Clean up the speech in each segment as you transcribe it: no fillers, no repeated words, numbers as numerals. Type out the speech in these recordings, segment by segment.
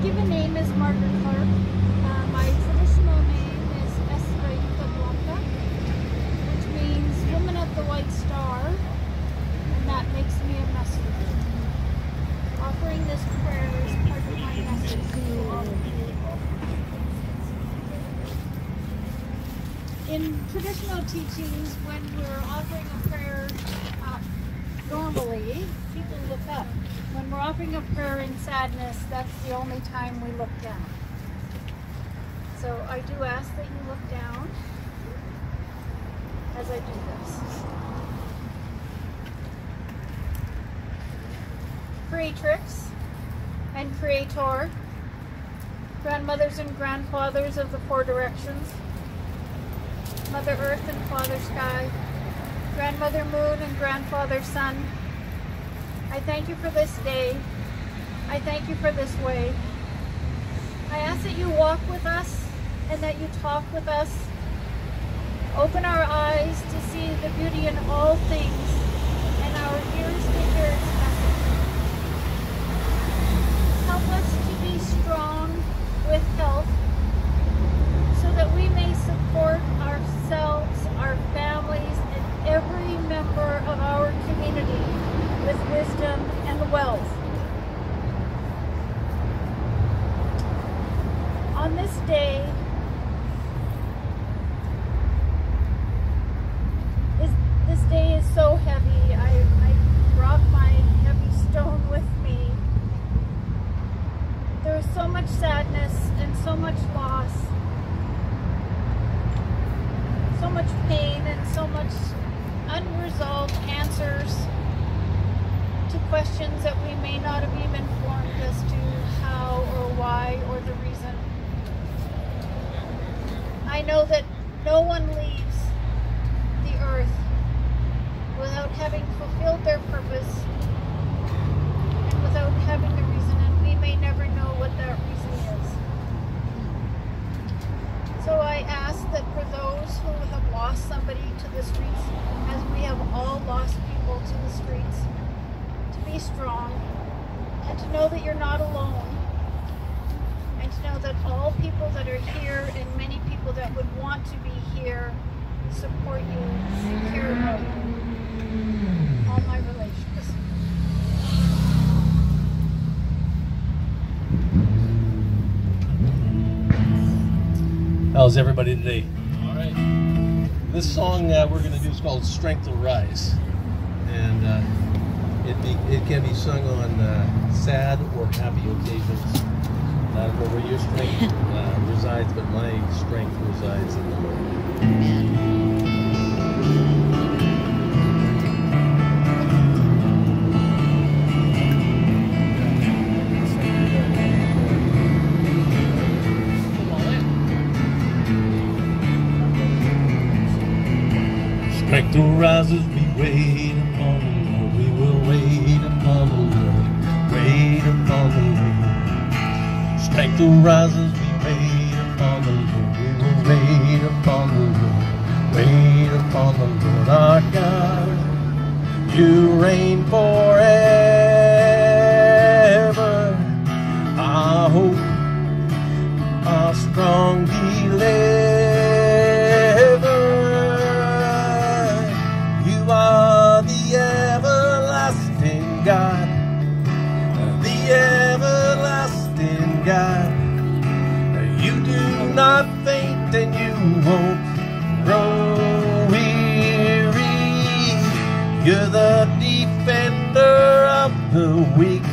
given name is Margaret Clark. My traditional name is Estrella Blanca, which means woman of the white star, and that makes me a messenger. Offering this prayer is part of my message to all of you. In traditional teachings, when we're offering a prayer, normally people look up. When we're offering a prayer in sadness, that's the only time we look down. So I do ask that you look down as I do this. Creatrix and Creator, grandmothers and grandfathers of the four directions, Mother Earth and Father Sky, Grandmother Moon and Grandfather Sun, I thank you for this day. I thank you for this way. I ask that you walk with us and that you talk with us. Open our eyes to see the beauty in all things and our ears to hear its message. Help us to be strong with health so that we may support ourselves, our families, and every member of our community with wisdom and wealth. On this day, this day is so heavy. I brought my heavy stone with me. There is so much sadness and so much loss, so much pain and so much unresolved answers to questions that we may not have even formed as to how or why or the reason. I know that no one leaves the earth without having fulfilled their purpose and without having a reason, and we may never know what that reason is. So I ask that for those who have lost somebody to the streets, as we have all lost people to the streets, to be strong and to know that you're not alone, and to know that all people that are here and many people that would want to be here support you and care about you. All my relations. How's everybody today? All right. This song we're going to do is called Strength Will Rise. And it can be sung on sad or happy occasions. I don't know where your strength resides, but my strength resides in the Lord. Strength will rise as we wait upon the Lord. We will wait upon the Lord. Wait upon the Lord. Strength will rise as we wait upon the Lord. We will wait upon the Lord. Wait upon the Lord our God. You reign forever. Our hope, our strong deliverer. You are the everlasting God. The everlasting God. You do not faint and you won't grow weary. You're the defender of the weak.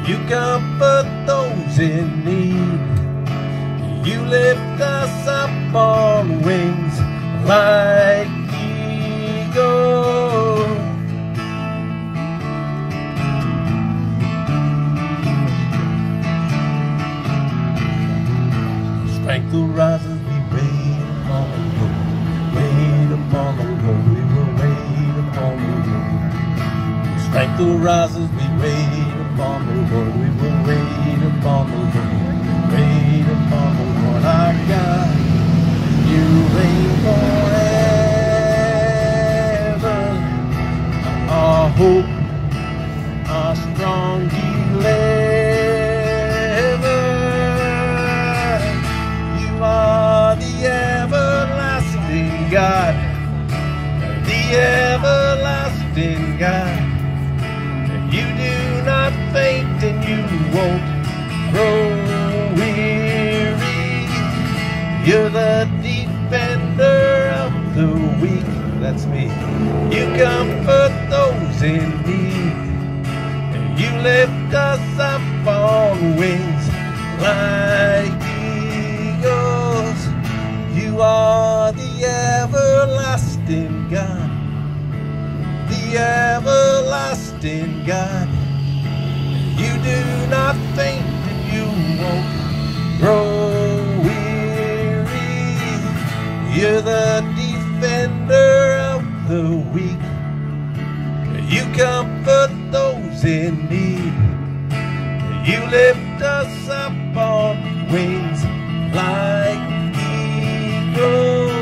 You comfort those in need. You lift us up on wings like eagles. Strength will rise as we wait upon the Lord. Wait upon the Lord. We will wait upon the Lord. Strength will rise as we wait upon the Lord. We will wait upon the Lord. Wait upon the Lord our God. You reign forever. Our hope, our strong deliverer. won't grow weary. You're the defender of the weak. That's me. You comfort those in need. You lift us up on wings like eagles. You are the everlasting God, the everlasting God. You do not faint and you won't grow weary. You're the defender of the weak. You comfort those in need. You lift us up on wings like eagles.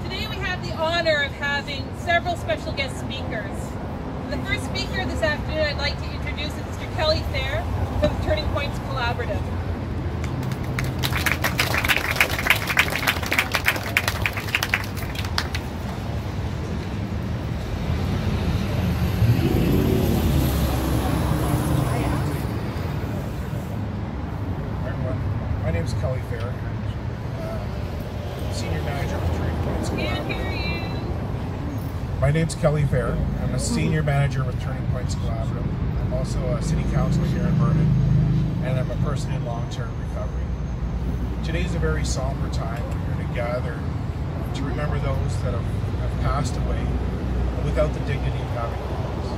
Today we have the honor of having several special guest speakers. The first speaker this afternoon I'd like to introduce is Mr. Kelly Fair from the Turning Points Collaborative. My name is Kelly Fair. I'm Senior Manager with Turning Points Can't Collaborative. hear you. My name's Kelly Fair. I'm a Senior Manager with Turning Points Collaborative. I'm also a City Councilor here in Vernon, and I'm a person in long-term recovery. Today's a very somber time. We're here to gather to remember those that have passed away without the dignity of having lives.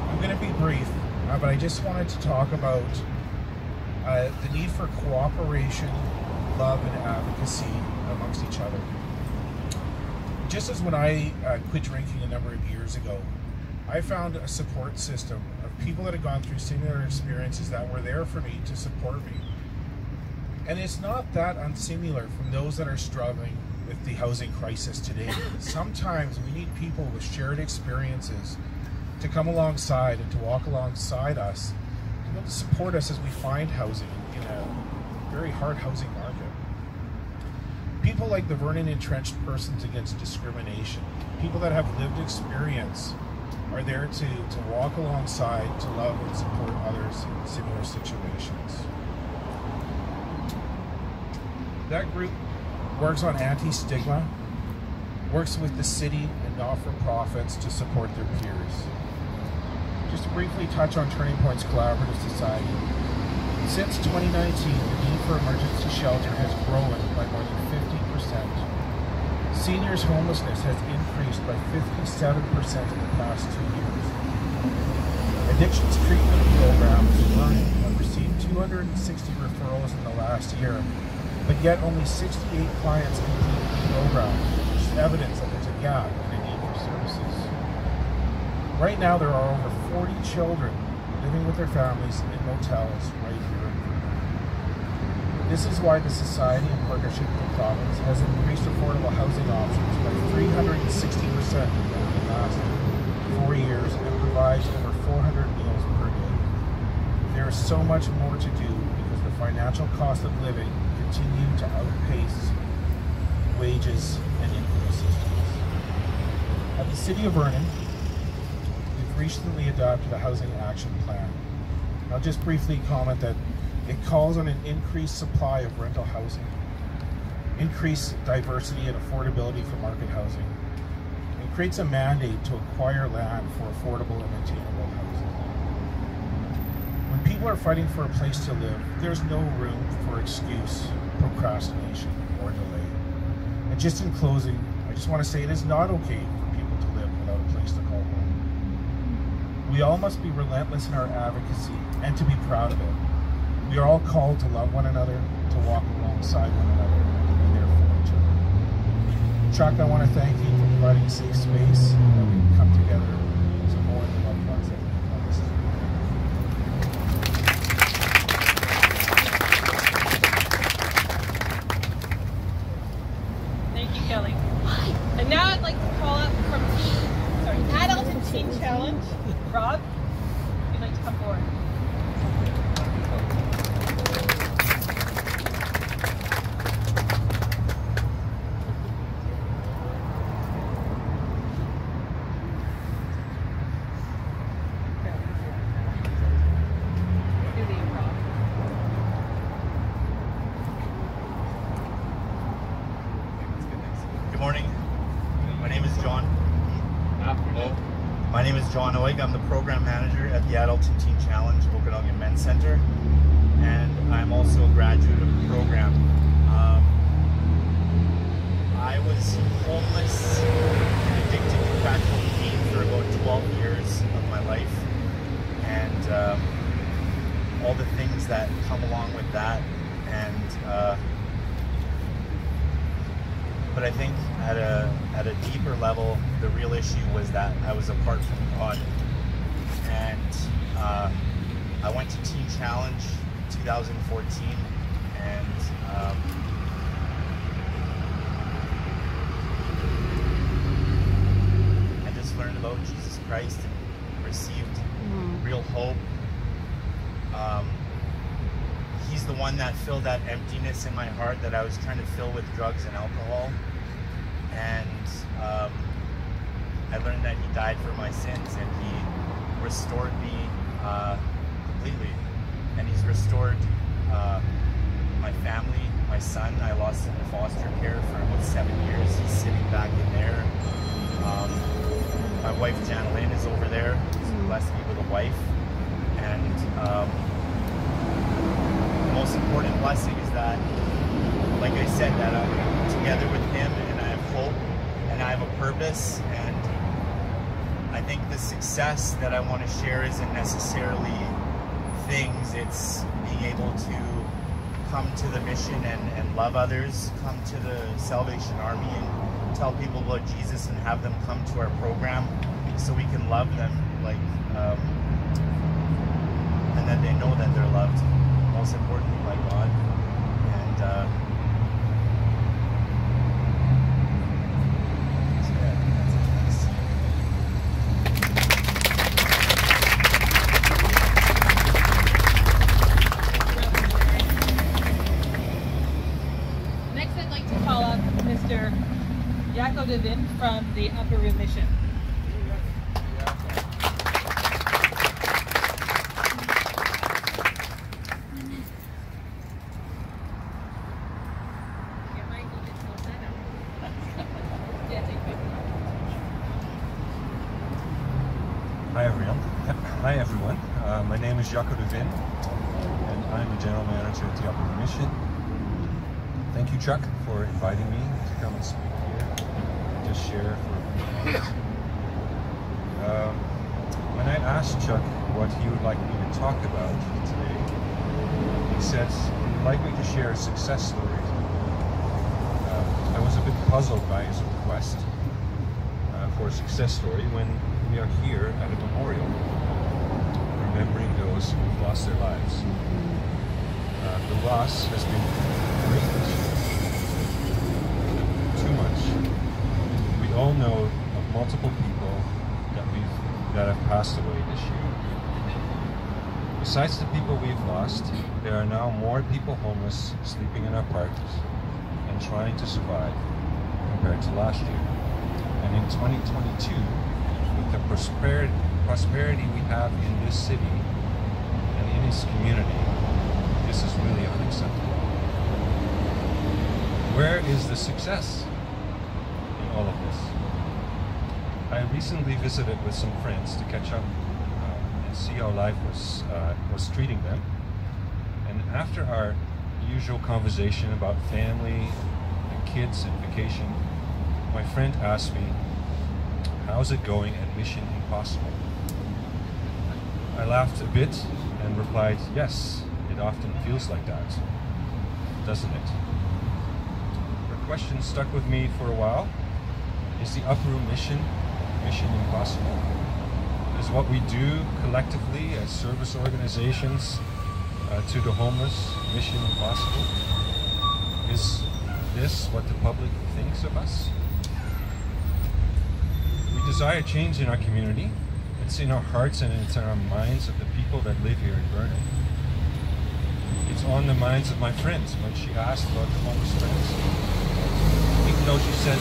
I'm going to be brief, but I just wanted to talk about the need for cooperation, love, and advocacy amongst each other. Just as when I quit drinking a number of years ago, I found a support system of people that had gone through similar experiences that were there for me to support me. And it's not that unsimilar from those that are struggling with the housing crisis today. Sometimes we need people with shared experiences to come alongside and to walk alongside us to support us as we find housing in a very hard housing market. People like the Vernon Entrenched Persons Against Discrimination, people that have lived experience, are there to walk alongside, to love and support others in similar situations. That group works on anti-stigma, works with the city and not-for-profits to support their peers. Just to briefly touch on Turning Points Collaborative Society. Since 2019, the need for emergency shelter has grown by more than 50%. Seniors' homelessness has increased by 57% in the past 2 years. Addictions treatment programs in Vernon have received 260 referrals in the last year, but yet only 68 clients complete the program, which is evidence that there's a gap in a need for services. Right now, there are over 40 children living with their families in motels right here in Vernon. This is why the Society, in partnership with the province, has increased affordable housing options by 360% over the last 4 years and provides over 400 meals per day. There is so much more to do because the financial cost of living continue to outpace wages and income assistance. At the City of Vernon, we've recently adopted a housing action plan. I'll just briefly comment that it calls on an increased supply of rental housing, increased diversity and affordability for market housing, and creates a mandate to acquire land for affordable and attainable housing. When people are fighting for a place to live, there's no room for excuse, procrastination, or delay. And just in closing, I just want to say it is not okay for people to live without a place to call home. We all must be relentless in our advocacy and to be proud of it. We are all called to love one another, to walk alongside one another, and to be there for each other. Chuck, I want to thank you for providing a safe space that we can come together to mourn the loved ones that we've lost. Thank you, Kelly. And now I'd like to call up from Adult and Teen Teen Challenge. Rob, if you'd like to come forward. Good morning. My name is John. My name is John Oig. I'm the program manager at the Adult and Teen Challenge Okanagan Men's Center, and I'm also a graduate of the program. I was homeless and addicted to crack cocaine for about 12 years of my life, and all the things that come along with that, and but I think at a deeper level, the real issue was that I was apart from God. And I went to Teen Challenge 2014, and I just learned about Jesus Christ and received real hope. He's the one that filled that emptiness in my heart that I was trying to fill with drugs and alcohol. And I learned that he died for my sins, and he restored me completely. And he's restored my family, my son. I lost him to foster care for about 7 years. He's sitting back in there. My wife, Janelyn, is over there. He's blessed me with a wife. And the most important blessing is that, like I said, that I'm together with him, and I have hope, and I have a purpose. And I think the success that I want to share isn't necessarily things. It's being able to come to the mission and love others, come to the Salvation Army and tell people about Jesus and have them come to our program so we can love them, like, and that they know that they're loved, most importantly by God. And so yeah, that's it. Thanks. Next, I'd like to call up Mr. Jaco Devin from the Upper Room Mission. Hi everyone. My name is Jaco Devin, and I'm the general manager at the Upper Room Mission. Thank you, Chuck, for inviting me to come and speak here and just share for a few minutes. When I asked Chuck what he would like me to talk about today, he said he'd like me to share a success story. I was a bit puzzled by his request for a success story when we are here at a memorial, remembering those who've lost their lives. The loss has been great this year. Too much. We all know of multiple people that have passed away this year. Besides the people we've lost, there are now more people homeless, sleeping in our parks, and trying to survive compared to last year. And in 2022, with the prosperity we have in this city and in this community, this is really unacceptable. Where is the success in all of this? I recently visited with some friends to catch up and see how life was treating them. And after our usual conversation about family and kids and vacation, my friend asked me, "How's it going at Mission Impossible?" I laughed a bit and replied, "Yes, it often feels like that, doesn't it?" Her question stuck with me for a while. Is the Upper Room Mission Impossible? Is what we do collectively as service organizations to the homeless Mission Impossible? Is this what the public thinks of us? We desire change in our community, It's in our hearts and it's in our minds of the people that live here in Vernon. It's on the minds of my friends when she asked about the homeless friends. Even though she said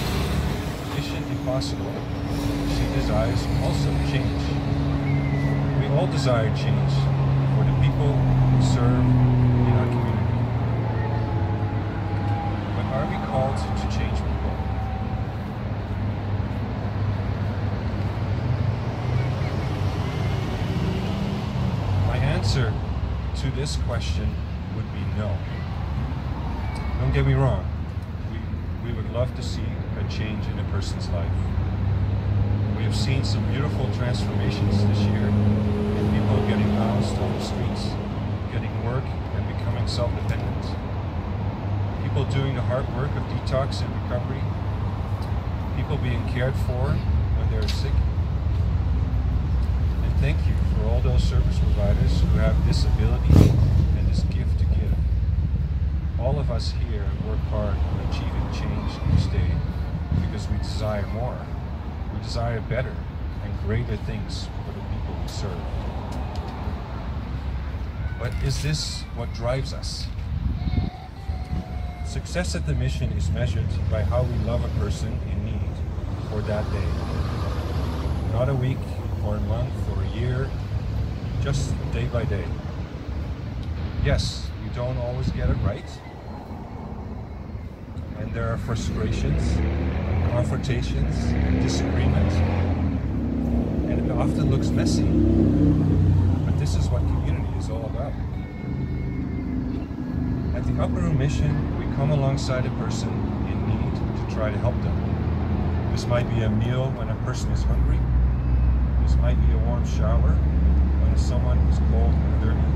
mission impossible, she desires also change. We all desire change for the people we serve in our community. But are we called to change people? My answer to this question would be no. Don't get me wrong. We would love to see a change in a person's life. We have seen some beautiful transformations this year in people getting housed on the streets, getting work and becoming self-dependent. People doing the hard work of detox and recovery. People being cared for when they're sick. And thank you for all those service providers who have this ability and this gift to give. All of us here work hard on achieving change each day because we desire more. We desire better and greater things for the people we serve. But is this what drives us? Success at the mission is measured by how we love a person in need for that day. Not a week or a month or a year, just day by day. Yes, we don't always get it right. And there are frustrations, confrontations, disagreement. And it often looks messy. But this is what community is all about. At the Upper Room Mission, we come alongside a person in need to try to help them. This might be a meal when a person is hungry. This might be a warm shower when someone is cold and dirty.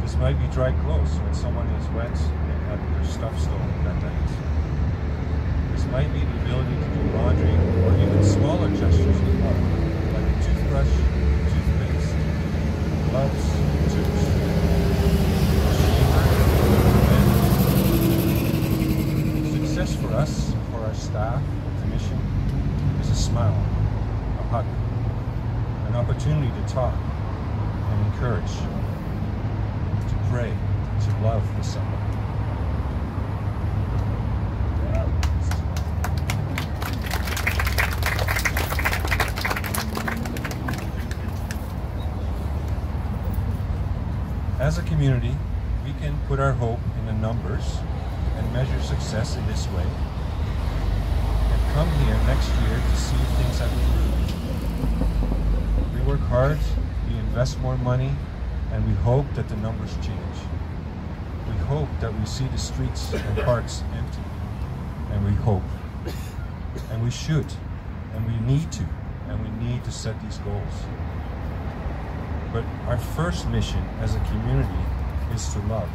This might be dry clothes when someone is wet and had their stuff stolen that night. This might be the ability to do laundry or even smaller gestures of love, like a toothbrush, toothpaste, gloves, tubes, success for us, for our staff at the mission, is a smile, a hug, an opportunity to talk and encourage, to pray, to love with someone. As a community, we can put our hope in the numbers and measure success in this way, and come here next year to see if things have improved. We work hard, we invest more money, and we hope that the numbers change. We hope that we see the streets and parks empty, and we hope, and we should, and we need to set these goals. But our first mission as a community is to love.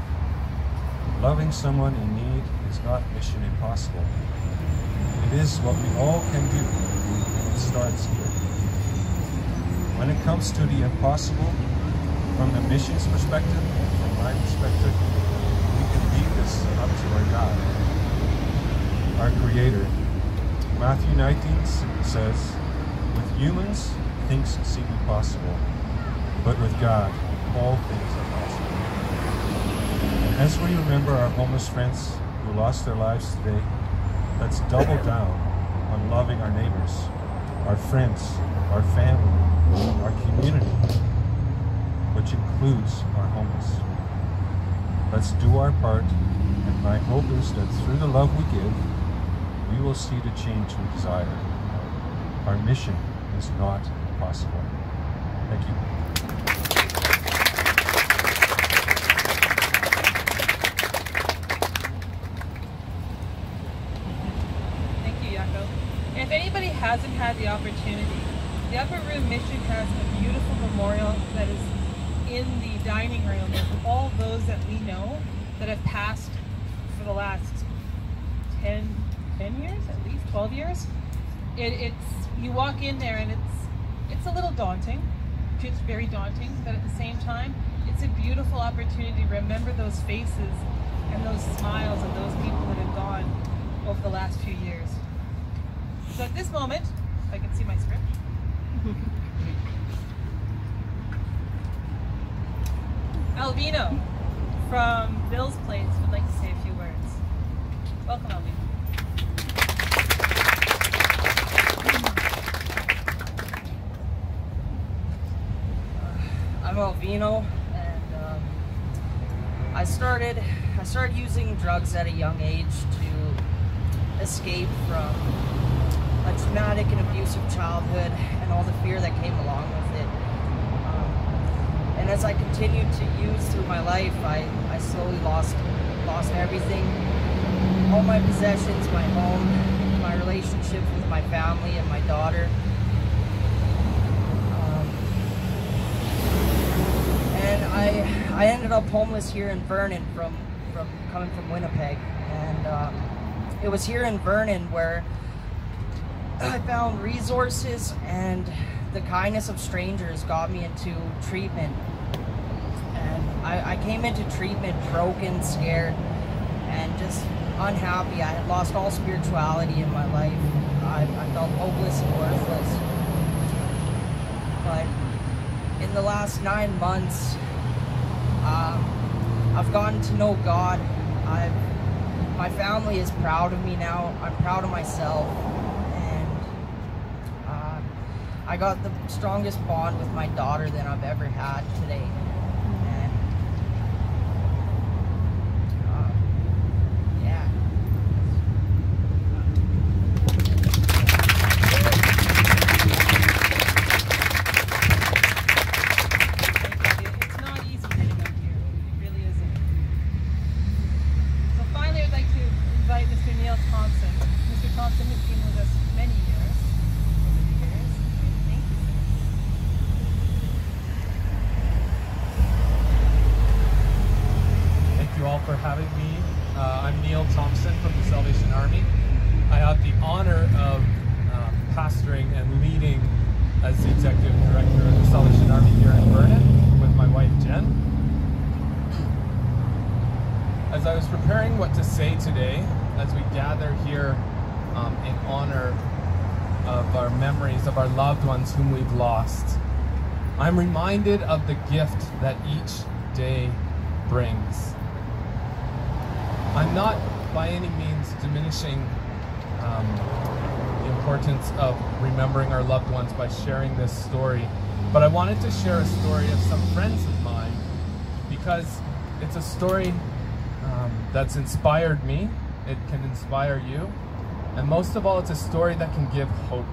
Loving someone in need is not mission impossible. It is what we all can do, and it starts here. When it comes to the impossible, from the mission's perspective, from my perspective, we can leave this up to our God, our Creator. Matthew 19 says, with humans, things seem impossible, but with God, all things are possible. And as we remember our homeless friends who lost their lives today, let's double down on loving our neighbors, our friends, our family, our community, which includes our homeless. Let's do our part, and my hope is that through the love we give, we will see the change we desire. Our mission is not impossible. Thank you. If anybody hasn't had the opportunity, the Upper Room Mission has a beautiful memorial that is in the dining room of all those that we know that have passed for the last 10 years, at least 12 years. You walk in there and it's a little daunting. It's very daunting, but at the same time, it's a beautiful opportunity to remember those faces and those smiles of those people that have gone over the last few years. So at this moment, if I can see my script, Alvino from Bill's Place would like to say a few words. Welcome, Alvino. I'm Alvino, and I started using drugs at a young age to escape from a traumatic and abusive childhood and all the fear that came along with it. And as I continued to use through my life, I slowly lost everything, all my possessions, my home, my relationships with my family and my daughter. And I ended up homeless here in Vernon from coming from Winnipeg. And it was here in Vernon where I found resources, and the kindness of strangers got me into treatment. And I came into treatment broken, scared, and just unhappy. I had lost all spirituality in my life. I felt hopeless and worthless. But in the last 9 months, I've gotten to know God. My family is proud of me now. I'm proud of myself. I got the strongest bond with my daughter than I've ever had today. And yeah. It's not easy getting up here. It really isn't. So finally, I'd like to invite Mr. Neil Thompson. Mr. Thompson has been with us many years. You all for having me. I'm Neil Thompson from the Salvation Army. I have the honor of pastoring and leading as the Executive Director of the Salvation Army here in Vernon with my wife Jen. As I was preparing what to say today, as we gather here in honor of our memories of our loved ones whom we've lost, I'm reminded of the gift that each day brings. I'm not by any means diminishing the importance of remembering our loved ones by sharing this story, but I wanted to share a story of some friends of mine because it's a story that's inspired me. It can inspire you, and most of all, it's a story that can give hope.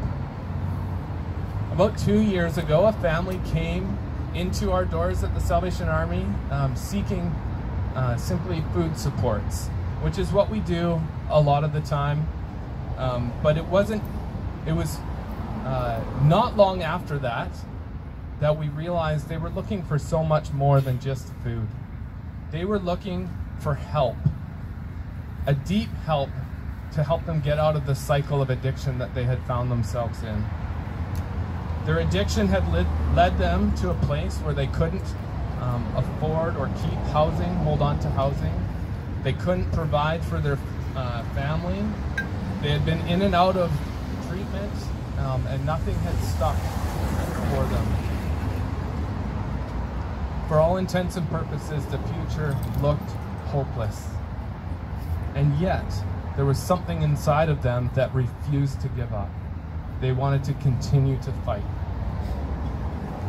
About 2 years ago, a family came into our doors at the Salvation Army seeking simply food supports, which is what we do a lot of the time. But it was not long after that we realized they were looking for so much more than just food. They were looking for help, a deep help to help them get out of the cycle of addiction that they had found themselves in. Their addiction had led them to a place where they couldn't afford or keep housing, hold on to housing. They couldn't provide for their family. They had been in and out of treatment, and nothing had stuck for them. For all intents and purposes, the future looked hopeless. And yet, there was something inside of them that refused to give up. They wanted to continue to fight.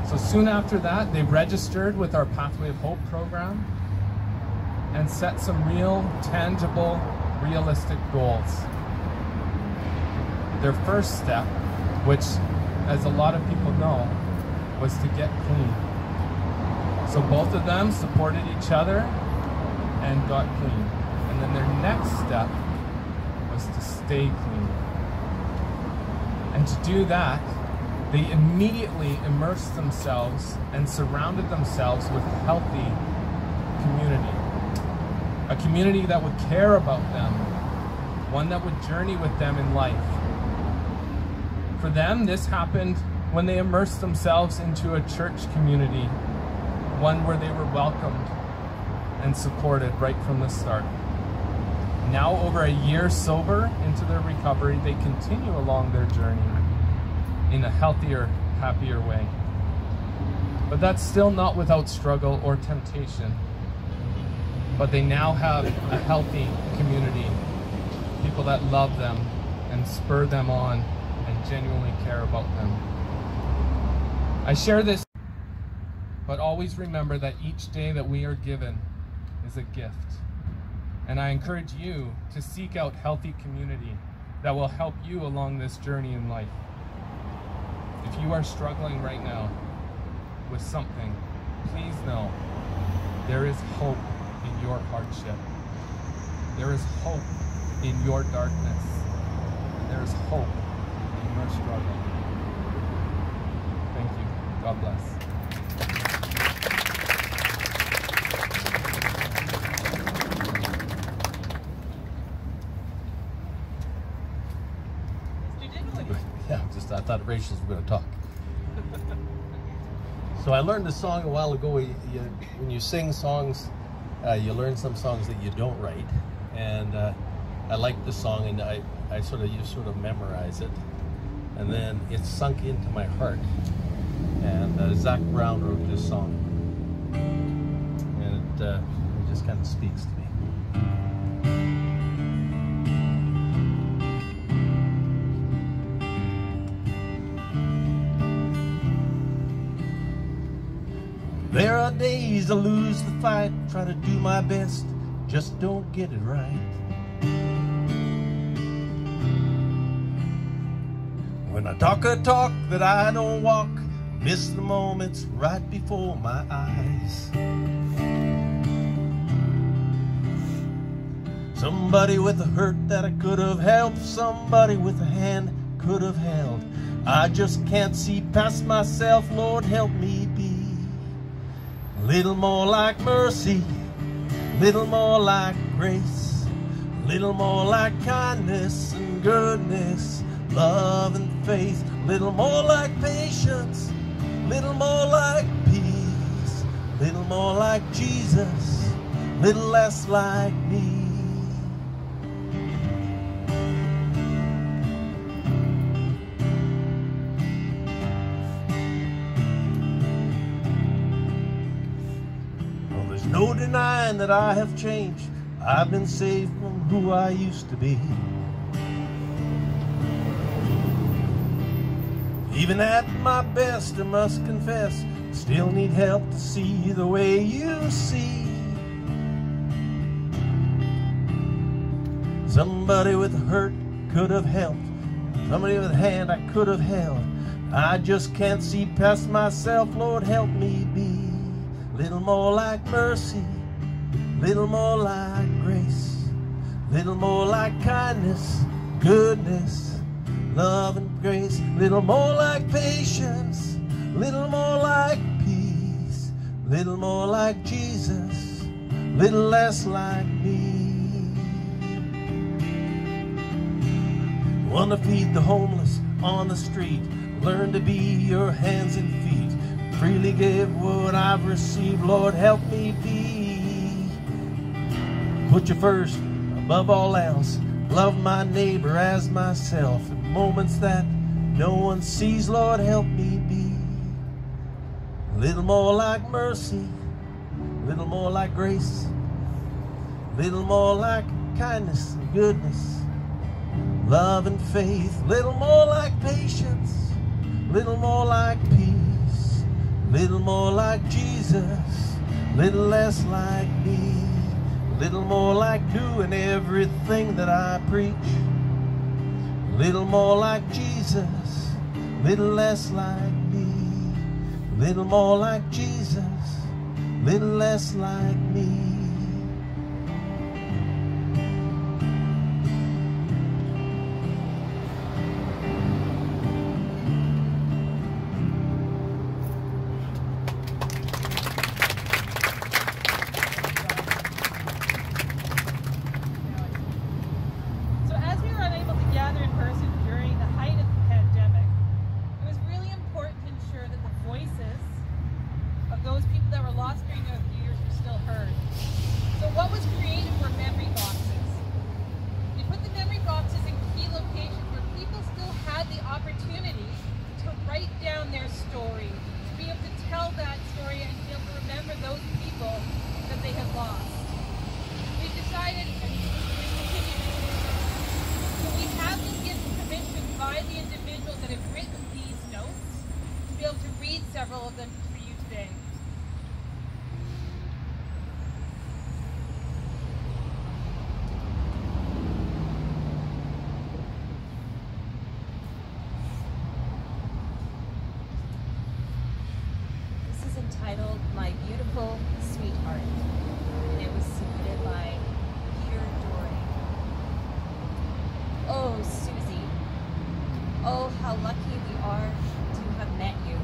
So soon after that, they registered with our Pathway of Hope program and set some real, tangible, realistic goals. Their first step, which, as a lot of people know, was to get clean. So both of them supported each other and got clean. And then their next step was to stay clean. And to do that, they immediately immersed themselves and surrounded themselves with healthy community. A community that would care about them, one that would journey with them in life. For them, this happened when they immersed themselves into a church community, one where they were welcomed and supported right from the start. Now, over a year sober into their recovery, they continue along their journey in a healthier happier way. But that's still not without struggle or temptation. But they now have a healthy community, people that love them and spur them on and genuinely care about them. I share this, but always remember that each day that we are given is a gift. And I encourage you to seek out healthy community that will help you along this journey in life. If you are struggling right now with something, please know there is hope in your hardship. There is hope in your darkness. And there is hope in your struggle. Thank you. God bless. Yeah, I thought Rachel's were going to talk. So I learned a song a while ago. When you sing songs, you learn some songs that you don't write, and I liked the song, and I sort of memorize it, and then it sunk into my heart. And Zach Brown wrote this song, and it just kind of speaks to me. There are days I lose the fight, try to do my best, just don't get it right. When I talk a talk that I don't walk, miss the moments right before my eyes. Somebody with a hurt that I could have helped, somebody with a hand could have held. I just can't see past myself, Lord help me be a little more like mercy, little more like grace, little more like kindness and goodness, love and faith, little more like patience, little more like peace, little more like Jesus, little less like me. Well, there's no denying that I have changed. I've been saved from who I used to be. Even at my best, I must confess, still need help to see the way you see. Somebody with a hurt could have helped, somebody with a hand I could have held. I just can't see past myself, Lord help me be a little more like mercy, little more like grace, little more like kindness, goodness, love and grace, little more like patience, little more like peace, little more like Jesus, little less like me. Want to feed the homeless on the street, learn to be your hands and feet, freely give what I've received, Lord help me be. Put you first above all else, love my neighbor as myself. In moments that no one sees, Lord help me be a little more like mercy, little more like grace, little more like kindness and goodness, love and faith, little more like patience, little more like peace, little more like Jesus, little less like me. Little more like doing everything that I preach, little more like Jesus, little less like me. Little more like Jesus, little less like me. their all done for you today. This is entitled My Beautiful Sweetheart, and it was submitted by Peter Doring. Oh, Susie, oh, how lucky we are to have met you.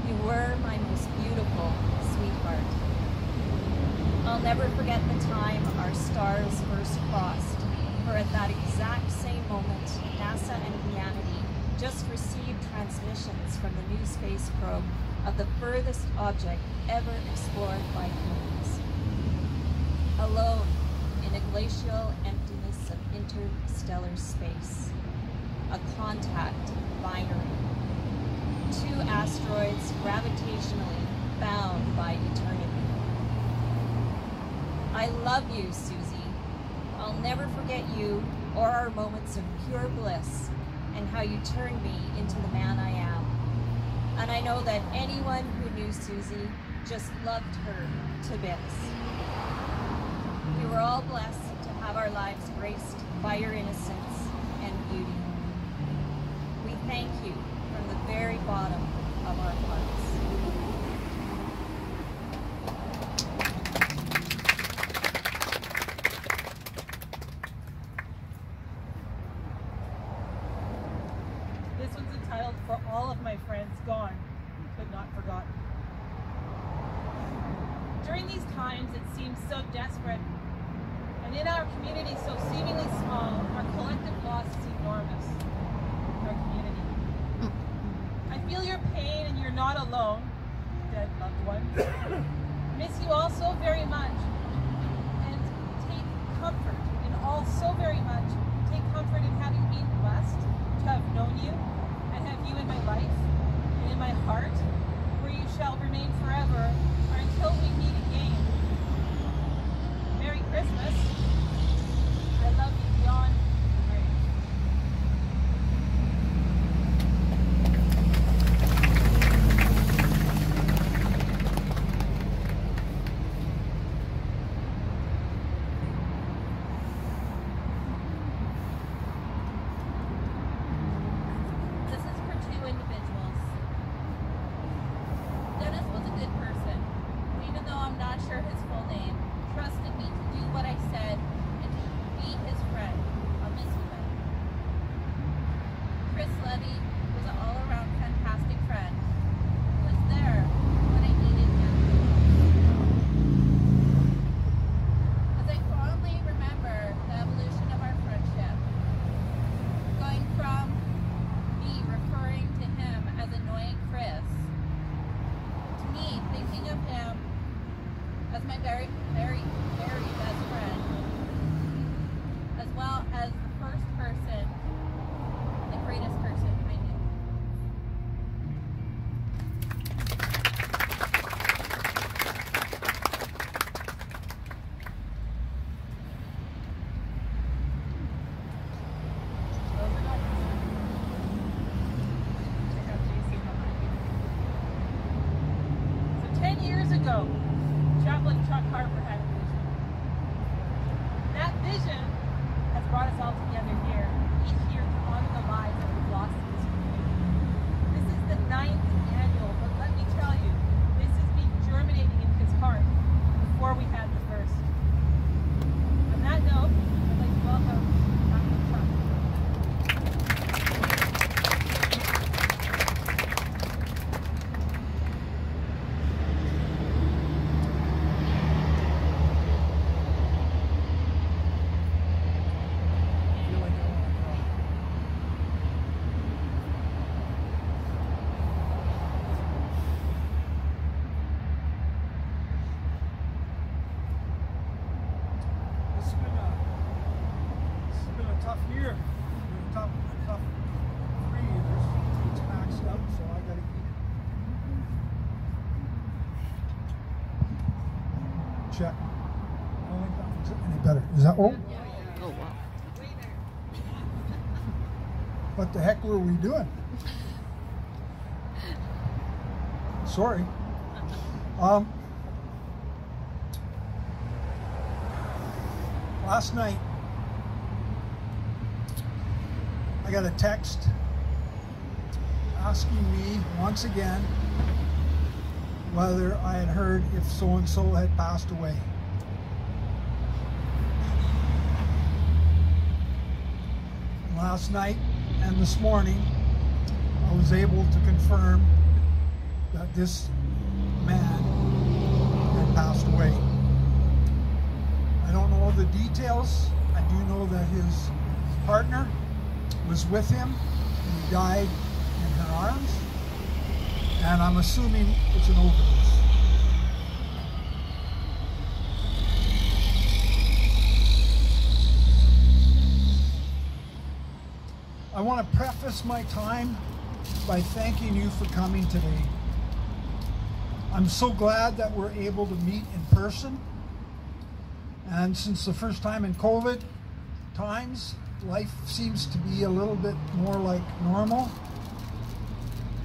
You were my most beautiful sweetheart. I'll never forget the time our stars first crossed, for at that exact same moment, NASA and humanity just received transmissions from the new space probe of the furthest object ever explored by humans. Alone in a glacial emptiness of interstellar space, a contact binary, two asteroids gravitationally bound by eternity. I love you, Susie. I'll never forget you or our moments of pure bliss and how you turned me into the man I am. And I know that anyone who knew Susie just loved her to bits. We were all blessed to have our lives graced by your innocence and beauty. We thank you from the very bottom of our hearts. This one's entitled For All of My Friends Gone, But Not Forgotten. During these times it seems so desperate, and in our community so seemingly small, our collective loss is enormous. Our community. I feel your pain and you're not alone, dead loved ones. Miss you all so very much, and take comfort in all so very much. Take comfort in having been blessed to have known you and have you in my life and in my heart, where you shall remain forever or until we meet again. Merry Christmas. I love you beyond the grave. This is for two individuals. Dennis was a good person, even though I'm not sure his full name, trusted me to do what I said and to be his friend. I'll miss you, buddy. Chris Levy was an all-around fantastic friend who was there when I needed him. As I fondly remember the evolution of our friendship, going from me referring to him as annoying Chris, to me thinking of him as my very, very, very best friend, as well as the first person, the greatest person I knew. So 10 years ago, Chaplain Chuck Harper had a vision. That vision has brought us all together here, each year to honor the lives that we've lost in this community. This is the 9th annual, but let me tell you, this has been germinating in his heart before we had the first. On that note, I'd like to welcome Chaplain Chuck. This has been a tough year. It's been a tough 3 years. It's maxed out, so I gotta eat it. Check. I don't think that one's any better. Is that all? Oh, wow. What the heck were we doing? Sorry. Last night, I got a text asking me once again whether I had heard if so-and-so had passed away. Last night and this morning, I was able to confirm that this man had passed away. I don't know the details. I do know that his partner was with him and he died in her arms, and I'm assuming it's an overdose. I want to preface my time by thanking you for coming today. I'm so glad that we're able to meet in person. And since the first time in COVID times, life seems to be a little bit more like normal.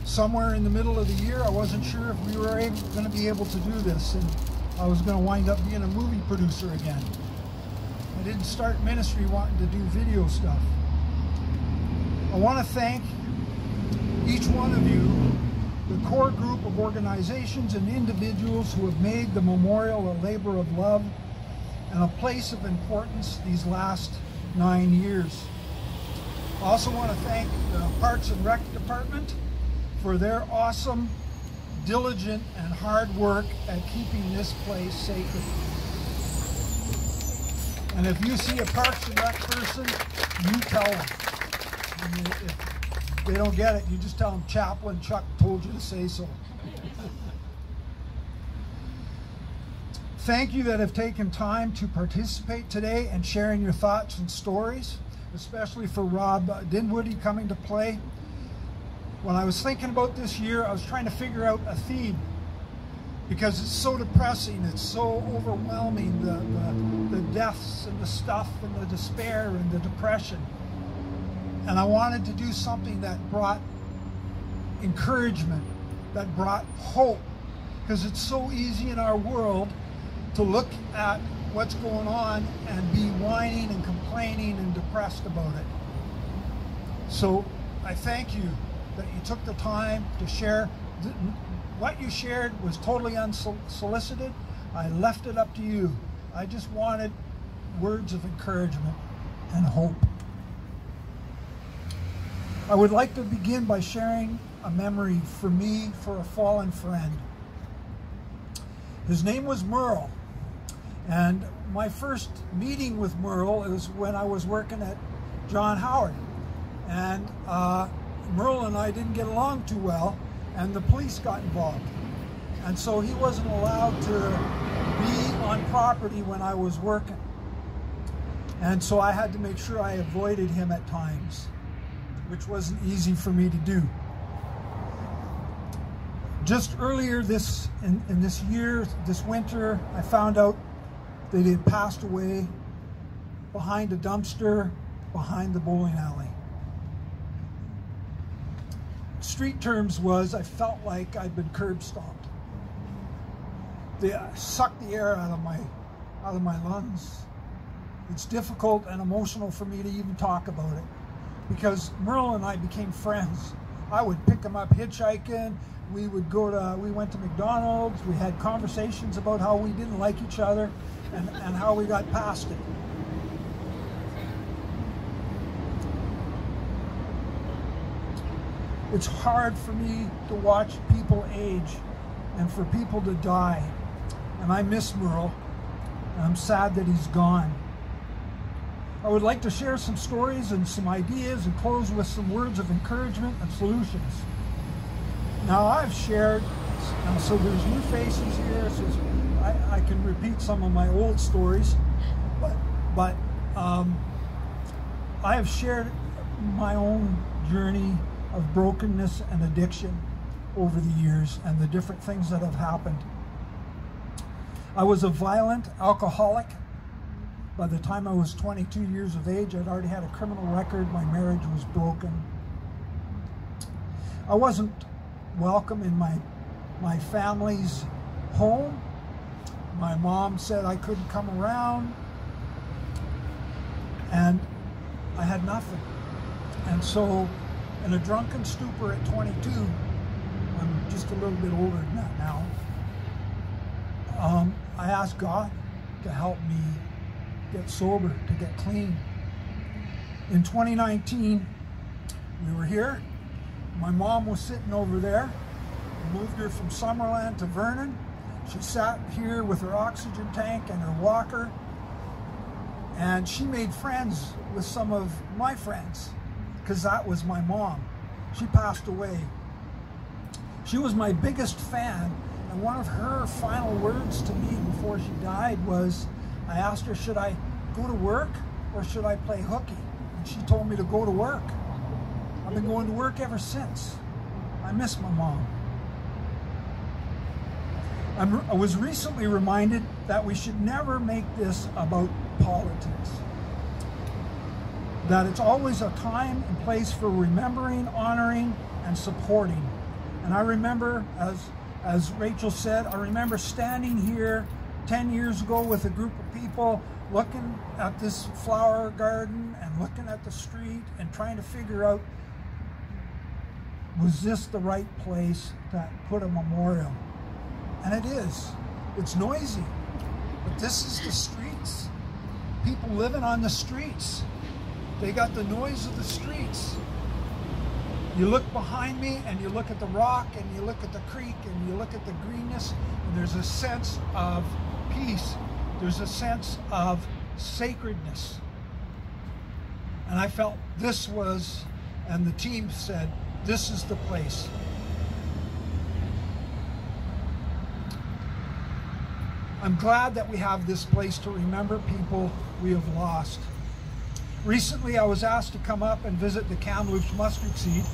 Somewhere in the middle of the year, I wasn't sure if we were going to be able to do this, and I was going to wind up being a movie producer again. I didn't start ministry wanting to do video stuff. I want to thank each one of you, the core group of organizations and individuals who have made the memorial a labor of love and a place of importance these last 9 years. I also want to thank the Parks and Rec Department for their awesome, diligent, and hard work at keeping this place sacred. And if you see a Parks and Rec person, you tell them. I mean, if they don't get it, you just tell them Chaplain Chuck told you to say so. Thank you that have taken time to participate today and sharing your thoughts and stories, especially for Rob Dinwoody coming to play. When I was thinking about this year, I was trying to figure out a theme because it's so depressing, it's so overwhelming, the deaths and the stuff and the despair and the depression. And I wanted to do something that brought encouragement, that brought hope, because it's so easy in our world to look at what's going on and be whining and complaining and depressed about it. So I thank you that you took the time to share. What you shared was totally unsolicited. I left it up to you. I just wanted words of encouragement and hope. I would like to begin by sharing a memory for me for a fallen friend. His name was Merle, and my first meeting with Merle is when I was working at John Howard, and Merle and I didn't get along too well, and the police got involved, and so he wasn't allowed to be on property when I was working, and so I had to make sure I avoided him at times, which wasn't easy for me to do. Just earlier in this year, this winter, I found out that he had passed away behind a dumpster behind the bowling alley. Street terms was, I felt like I'd been curb stomped. They sucked the air out of my lungs. It's difficult and emotional for me to even talk about it, because Merle and I became friends. I would pick him up hitchhiking. We went to McDonald's. We had conversations about how we didn't like each other and how we got past it. It's hard for me to watch people age and for people to die. And I miss Merle. And I'm sad that he's gone. I would like to share some stories and some ideas and close with some words of encouragement and solutions. Now I've shared, so there's new faces here, so I can repeat some of my old stories, but I have shared my own journey of brokenness and addiction over the years and the different things that have happened. I was a violent alcoholic. By the time I was 22 years of age, I'd already had a criminal record. My marriage was broken. I wasn't welcome in my my family's home. My mom said I couldn't come around, and I had nothing. And so, in a drunken stupor at 22, I'm just a little bit older than that now, I asked God to help me get sober, to get clean. In 2019, we were here. My mom was sitting over there. We moved her from Summerland to Vernon. She sat here with her oxygen tank and her walker, and she made friends with some of my friends, because that was my mom. She passed away. She was my biggest fan, and one of her final words to me before she died was, I asked her, should I go to work or should I play hooky? And she told me to go to work. I've been going to work ever since. I miss my mom. I was recently reminded that we should never make this about politics. That it's always a time and place for remembering, honoring, and supporting. And I remember, as Rachel said, I remember standing here 10 years ago with a group of people looking at this flower garden and looking at the street and trying to figure out, was this the right place to put a memorial? And it is. It's noisy, but this is the streets. People living on the streets. They got the noise of the streets. You look behind me and you look at the rock and you look at the creek and you look at the greenness, and there's a sense of peace. There's a sense of sacredness. And I felt this was, and the team said, this is the place. I'm glad that we have this place to remember people we have lost. Recently, I was asked to come up and visit the Kamloops Mustard Seed,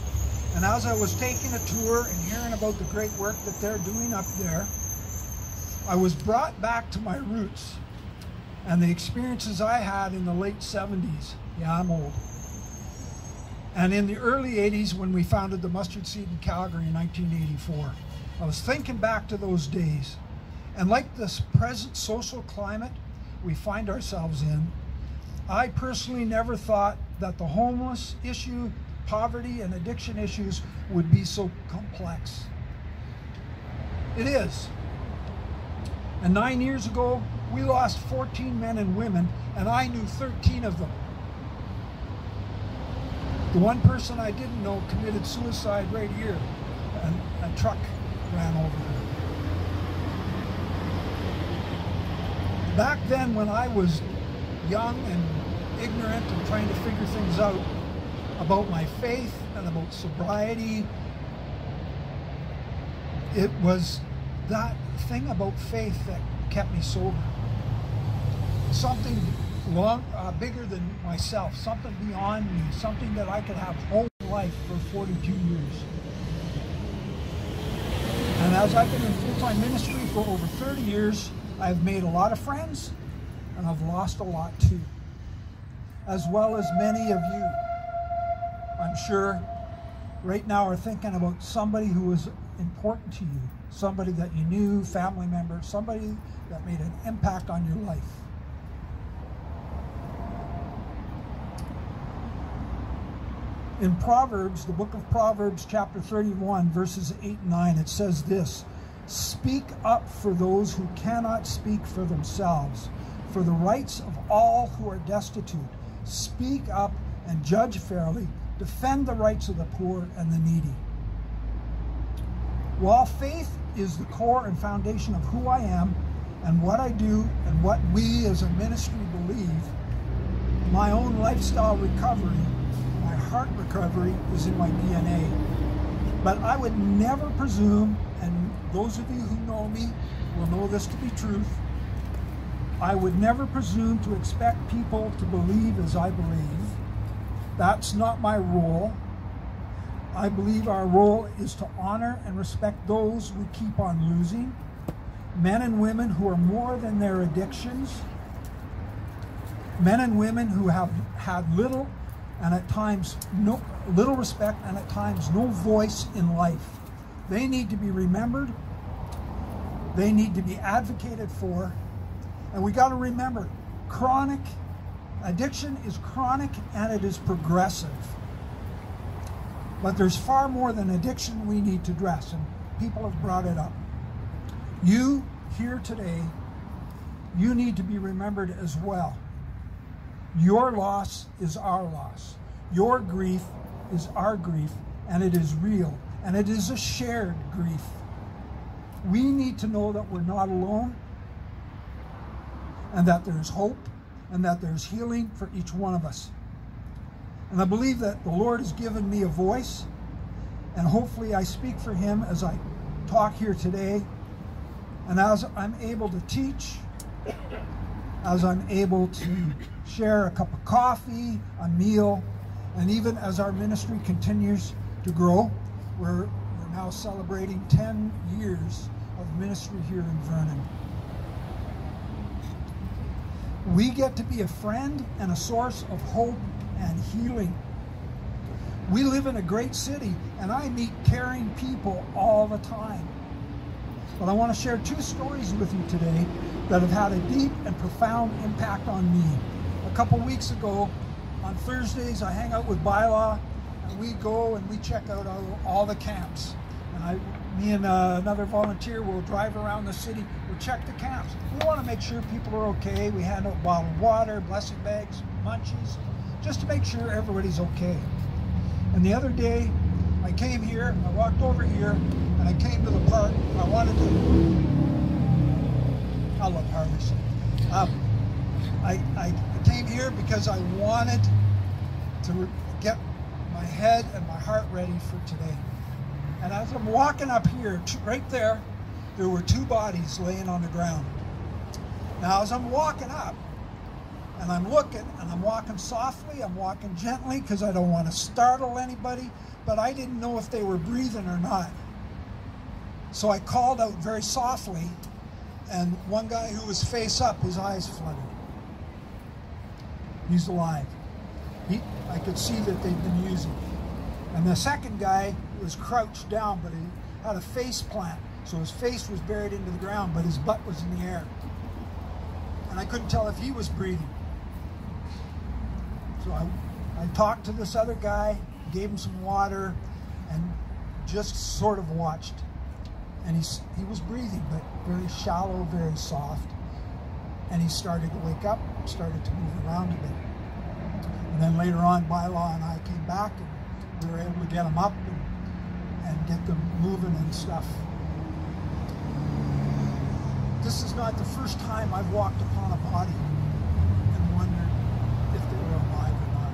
and as I was taking a tour and hearing about the great work that they're doing up there, I was brought back to my roots and the experiences I had in the late 70s. Yeah, I'm old. And in the early 80s, when we founded the Mustard Seed in Calgary in 1984. I was thinking back to those days. And like this present social climate we find ourselves in, I personally never thought that the homeless issue, poverty and addiction issues would be so complex. It is. And 9 years ago, we lost 14 men and women, and I knew 13 of them. The one person I didn't know committed suicide right here, and a truck ran over her. Back then, when I was young and ignorant and trying to figure things out about my faith and about sobriety, it was that thing about faith that kept me sober. Something bigger than myself, something beyond me, something that I could have whole life for 42 years. And as I've been in full-time ministry for over 30 years, I've made a lot of friends, and I've lost a lot too, as well as many of you. I'm sure right now are thinking about somebody who was important to you, somebody that you knew, family member, somebody that made an impact on your life. In Proverbs, the book of Proverbs, chapter 31, verses 8 and 9, it says this: "Speak up for those who cannot speak for themselves, for the rights of all who are destitute. Speak up and judge fairly. Defend the rights of the poor and the needy." While faith is the core and foundation of who I am and what I do and what we as a ministry believe, my own lifestyle recovery, my heart recovery is in my DNA. But I would never presume, and those of you who know me will know this to be truth, I would never presume to expect people to believe as I believe. That's not my role. I believe our role is to honor and respect those we keep on losing, men and women who are more than their addictions, men and women who have had little and at times little respect and at times no voice in life. They need to be remembered They need to be advocated for. And we got to remember, chronic addiction is chronic and it is progressive. But there's far more than addiction we need to address, and people have brought it up. You here today, you need to be remembered as well. Your loss is our loss. Your grief is our grief, and it is real, and it is a shared grief. We need to know that we're not alone, and that there's hope, and that there's healing for each one of us. And I believe that the Lord has given me a voice, and hopefully I speak for Him as I talk here today, and as I'm able to teach, as I'm able to share a cup of coffee, a meal, and even as our ministry continues to grow. We're now celebrating 10 years of ministry here in Vernon. We get to be a friend and a source of hope and healing. We live in a great city, and I meet caring people all the time. But I want to share 2 stories with you today that have had a deep and profound impact on me. A couple weeks ago, on Thursdays, I hang out with Bylaw, and we go and we check out all the camps. And me and another volunteer will drive around the city, we'll check the camps. We want to make sure people are okay. We hand out bottled water, blessing bags, munchies, just to make sure everybody's okay. And the other day, I came here, I walked over here, and I came to the park. I wanted to, I love Harley's. I came here because I wanted to get my head and my heart ready for today. And as I'm walking up here, right there were 2 bodies laying on the ground. Now as I'm walking up, and I'm looking, and I'm walking softly, I'm walking gently, because I don't want to startle anybody, but I didn't know if they were breathing or not. So I called out very softly, and one guy who was face up, his eyes fluttered. He's alive. I could see that they'd been using. And the second guy was crouched down, but he had a face plant. So his face was buried into the ground, but his butt was in the air. And I couldn't tell if he was breathing. So I talked to this other guy, gave him some water, and just sort of watched. And he was breathing, but very shallow, very soft. And he started to wake up, started to move around a bit. And then later on, Bylaw and I came back, and we were able to get him up and get them moving and stuff. This is not the first time I've walked upon a body and wondered if they were alive or not.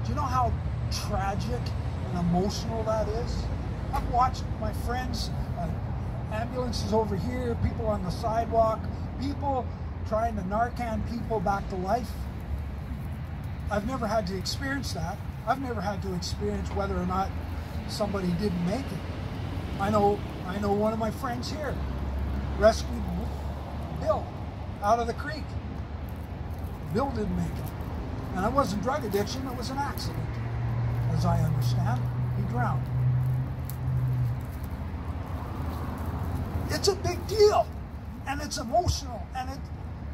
Do you know how tragic and emotional that is? I've watched my friends, ambulances over here, people on the sidewalk, people trying to Narcan people back to life. I've never had to experience that. I've never had to experience whether or not somebody didn't make it. I know one of my friends here rescued Bill out of the creek. Bill didn't make it. And it wasn't drug addiction, it was an accident. As I understand, he drowned. It's a big deal, and it's emotional, and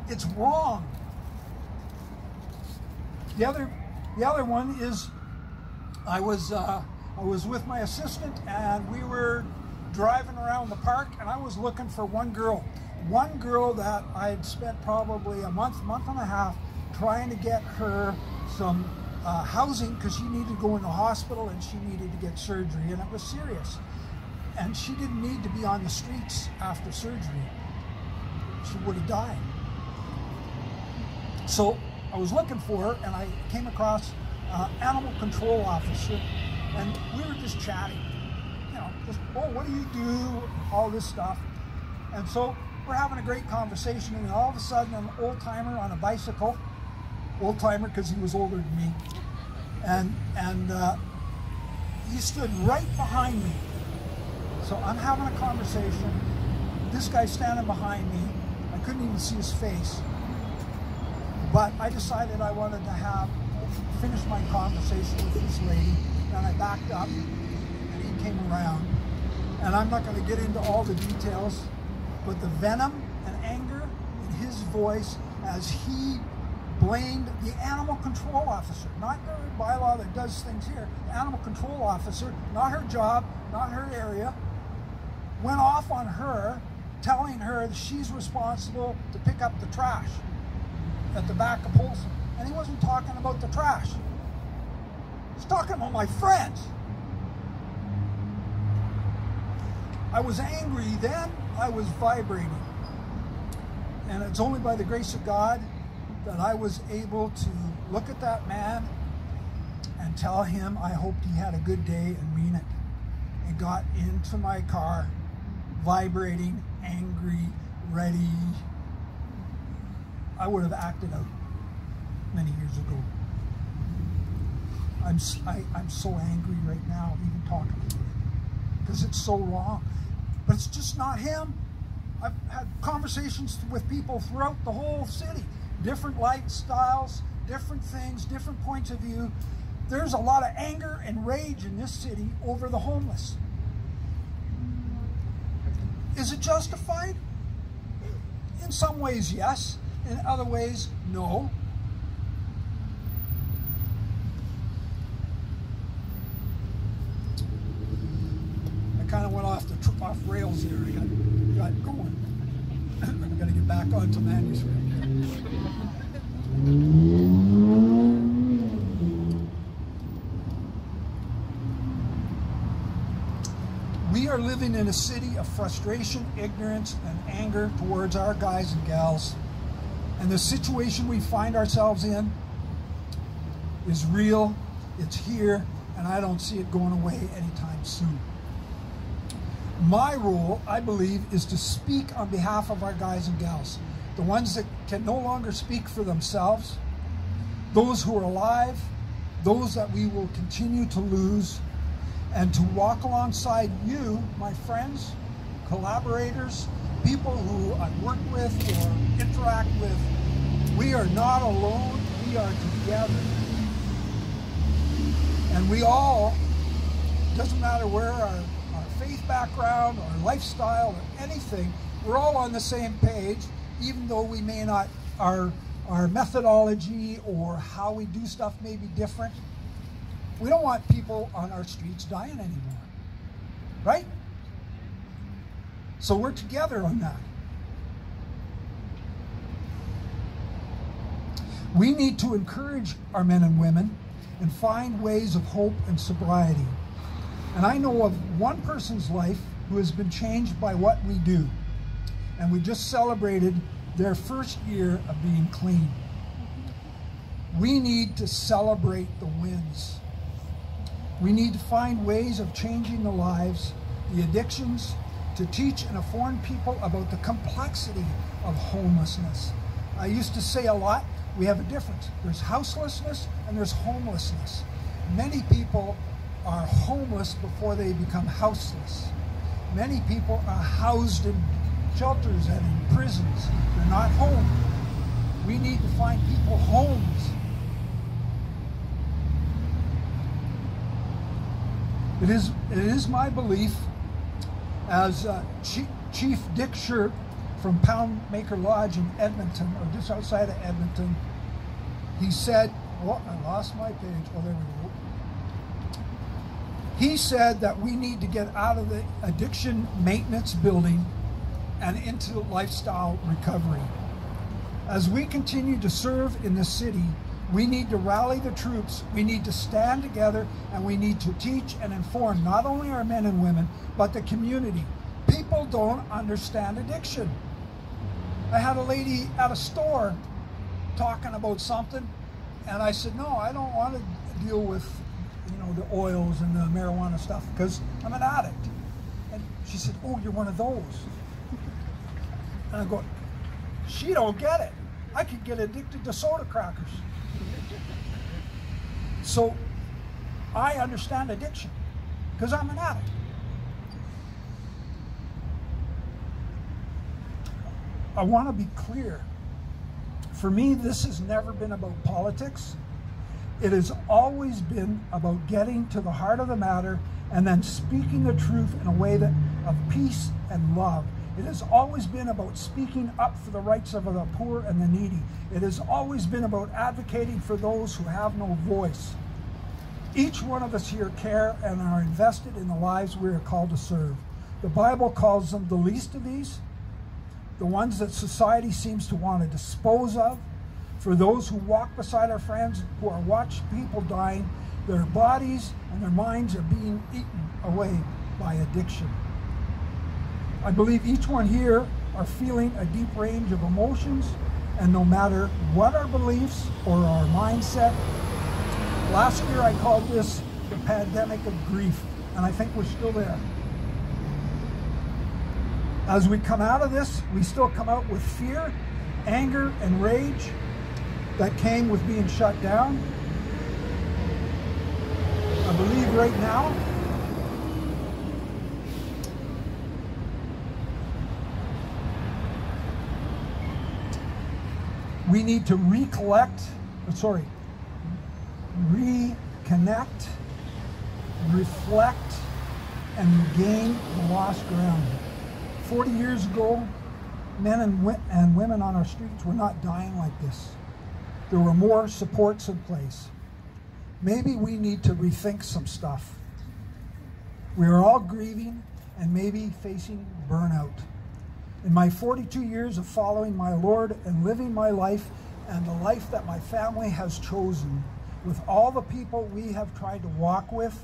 it's wrong. The other one is I was with my assistant, and we were driving around the park, and I was looking for one girl that I had spent probably a month and a half trying to get her some housing, because she needed to go in the hospital and she needed to get surgery, and it was serious. And she didn't need to be on the streets after surgery. She would have died. So I was looking for her, and I came across an animal control officer, and we were just chatting. You know, just, oh, what do you do? All this stuff. And so we're having a great conversation, and all of a sudden an old timer on a bicycle, old timer because he was older than me, and he stood right behind me. So I'm having a conversation. This guy's standing behind me. I couldn't even see his face. But I decided I wanted to finish my conversation with this lady, and I backed up, and he came around. And I'm not going to get into all the details, but the venom and anger in his voice as he blamed the animal control officer, not the bylaw that does things here, the animal control officer, not her job, not her area, went off on her, telling her that she's responsible to pick up the trash at the back of Polson. And he wasn't talking about the trash. He's talking about my friends. I was angry then, I was vibrating. And it's only by the grace of God that I was able to look at that man and tell him I hoped he had a good day and mean it. And got into my car, vibrating, angry, ready. I would have acted out many years ago. I'm so angry right now, even talking about it, because it's so wrong. But it's just not him. I've had conversations with people throughout the whole city, different lifestyles, different things, different points of view. There's a lot of anger and rage in this city over the homeless. Is it justified? In some ways, yes. In other ways, no. I kind of went off rails there. I got going. I got to get back onto manuscript. We are living in a city of frustration, ignorance, and anger towards our guys and gals. And the situation we find ourselves in is real, it's here, and I don't see it going away anytime soon. My role, I believe, is to speak on behalf of our guys and gals, the ones that can no longer speak for themselves, those who are alive, those that we will continue to lose, and to walk alongside you, my friends, collaborators, people who I work with or interact with. We are not alone, we are together. And we all, doesn't matter where our faith background, our lifestyle, or anything, we're all on the same page, even though we may not, our methodology or how we do stuff may be different. We don't want people on our streets dying anymore, right? So we're together on that. We need to encourage our men and women and find ways of hope and sobriety. And I know of one person's life who has been changed by what we do. And we just celebrated their first year of being clean. We need to celebrate the wins. We need to find ways of changing the lives, the addictions, to teach and inform people about the complexity of homelessness. I used to say a lot, we have a difference. There's houselessness and there's homelessness. Many people are homeless before they become houseless. Many people are housed in shelters and in prisons. They're not home. We need to find people homes. It is my belief, as Chief Dick Scherp from Poundmaker Lodge in Edmonton, or just outside of Edmonton, he said, oh, I lost my page. Oh, there we go. He said that we need to get out of the addiction maintenance building and into lifestyle recovery. As we continue to serve in the city, we need to rally the troops, we need to stand together, and we need to teach and inform not only our men and women, but the community. People don't understand addiction. I had a lady at a store talking about something, and I said, no, I don't want to deal with, you know, the oils and the marijuana stuff because I'm an addict. And she said, oh, you're one of those. And I go, she don't get it. I could get addicted to soda crackers. So I understand addiction because I'm an addict. I want to be clear. For me, this has never been about politics. It has always been about getting to the heart of the matter and then speaking the truth in a way that of peace and love. It has always been about speaking up for the rights of the poor and the needy. It has always been about advocating for those who have no voice. Each one of us here care and are invested in the lives we are called to serve. The Bible calls them the least of these, the ones that society seems to want to dispose of. For those who walk beside our friends who are watching people dying, their bodies and their minds are being eaten away by addiction. I believe each one here are feeling a deep range of emotions, and no matter what our beliefs or our mindset, last year I called this the pandemic of grief, and I think we're still there. As we come out of this, we still come out with fear, anger, and rage that came with being shut down. I believe right now, we need to reconnect, reflect, and regain the lost ground. 40 years ago, men and women on our streets were not dying like this. There were more supports in place. Maybe we need to rethink some stuff. We are all grieving and maybe facing burnout. In my 42 years of following my Lord and living my life and the life that my family has chosen, with all the people we have tried to walk with,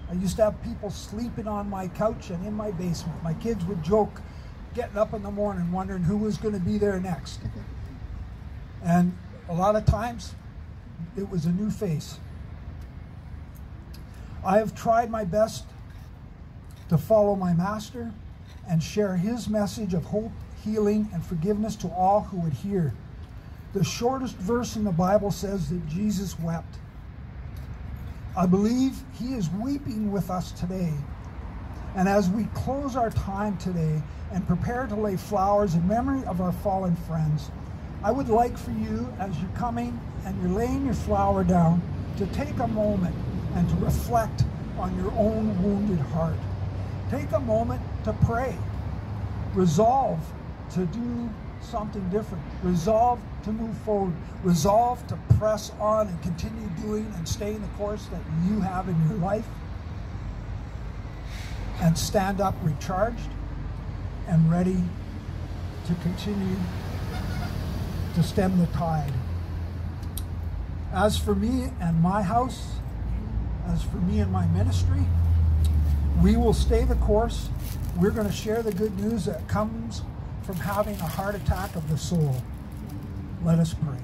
I used to have people sleeping on my couch and in my basement. My kids would joke, getting up in the morning wondering who was going to be there next. And a lot of times, it was a new face. I have tried my best to follow my Master and share his message of hope, healing, and forgiveness to all who would hear. The shortest verse in the Bible says that Jesus wept. I believe he is weeping with us today. And as we close our time today and prepare to lay flowers in memory of our fallen friends, I would like for you, as you're coming and you're laying your flower down, to take a moment and to reflect on your own wounded heart. Take a moment to pray. Resolve to do something different. Resolve to move forward. Resolve to press on and continue doing and staying the course that you have in your life. And stand up recharged and ready to continue to stem the tide. As for me and my house, as for me and my ministry, we will stay the course. We're going to share the good news that comes from having a heart attack of the soul. Let us pray.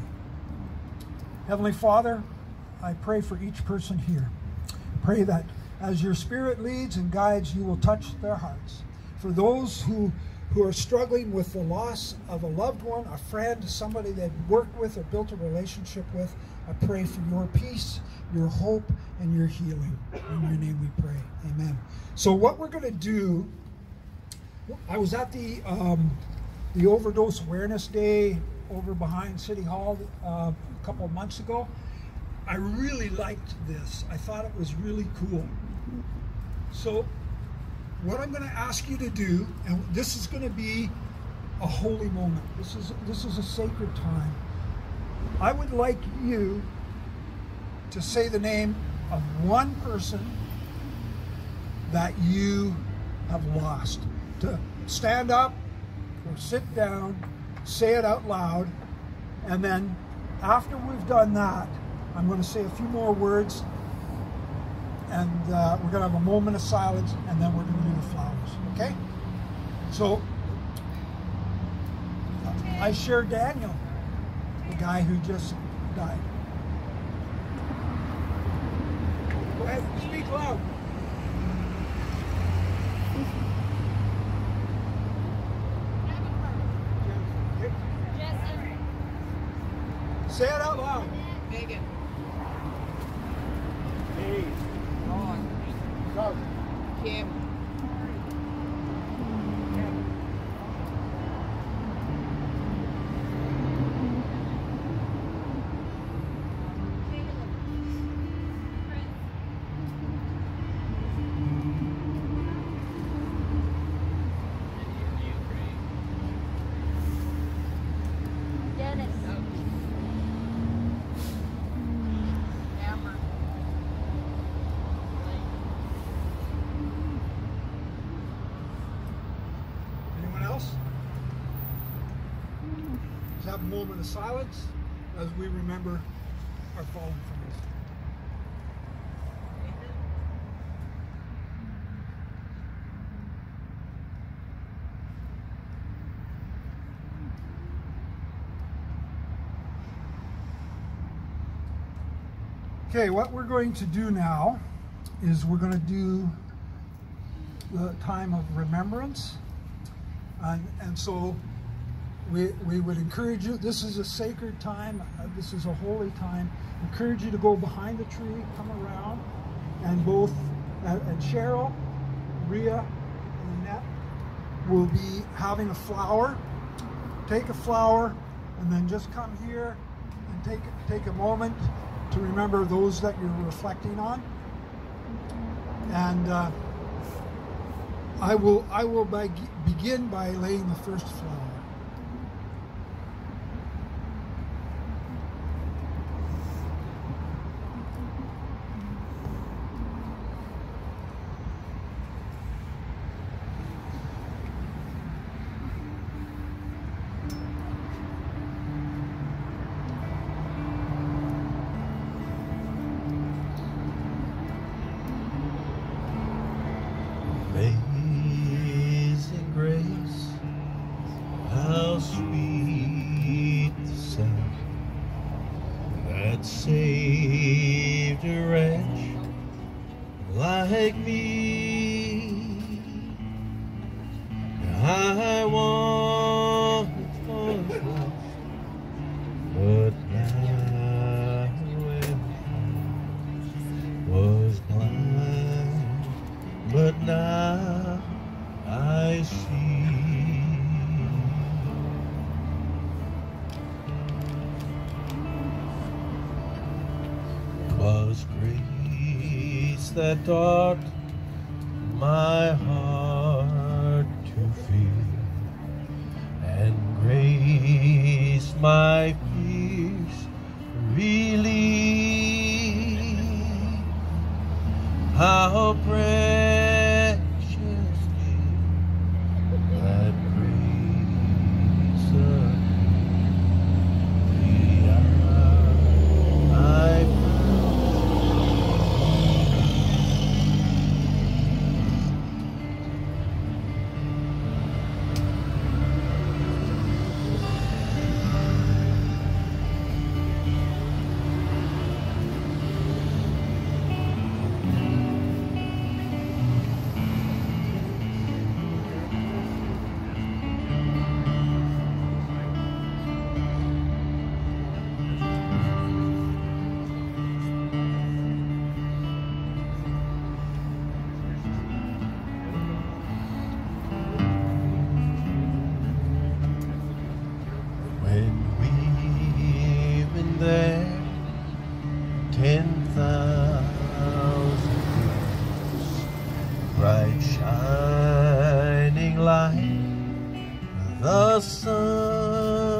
Heavenly Father, I pray for each person here. Pray that as your Spirit leads and guides, you will touch their hearts. For those who are struggling with the loss of a loved one, a friend, somebody they've worked with or built a relationship with, I pray for your peace, your hope, and your healing. In your name we pray. Amen. So what we're going to do, I was at the Overdose Awareness Day over behind City Hall a couple of months ago. I really liked this. I thought it was really cool. So what I'm going to ask you to do, and this is going to be a holy moment. This is a sacred time. I would like you to say the name of one person that you have lost. To stand up or sit down, say it out loud, and then after we've done that, I'm going to say a few more words, and we're going to have a moment of silence, and then we're going to do the flowers, okay? So, I share Daniel, the guy who just died. Go ahead, speak loud. Say it out loud. Megan. Hey. Ron. Doug. Kim. have a moment of silence as we remember our fallen friends. Okay, what we're going to do now is we're going to do the time of remembrance. And so we would encourage you, this is a sacred time, this is a holy time, encourage you to go behind the tree, come around, and both, and Cheryl, Rhea, and Annette will be having a flower. Take a flower, and then just come here and take a moment to remember those that you're reflecting on. And I will begin by laying the first flower. Amazing grace, how sweet the sound that saved a wretch like me. I once was lost, but now am found. Was blind, but now I see. 'Twas grace that taught my heart to fear, and grace my fears relieved. How precious that grace appeared, the hour I when we've been there 10,000 years, bright shining like the sun,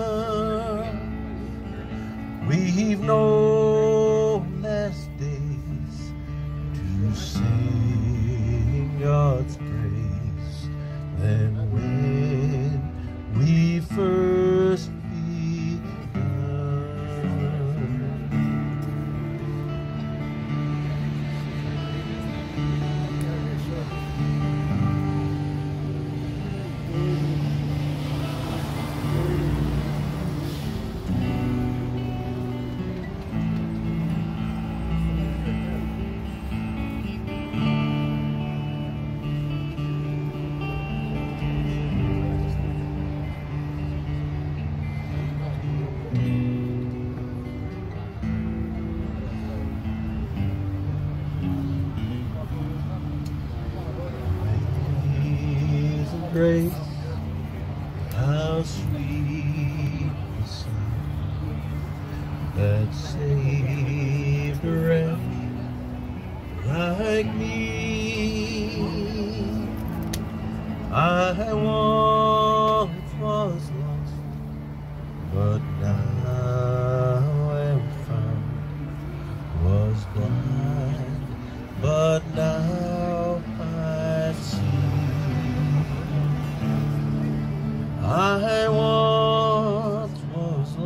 we've no less days to sing God's praise than when we first grace, how sweet the sound that saved a wretch like me. I once was lost, but now am found. Was blind, but now I see. I once was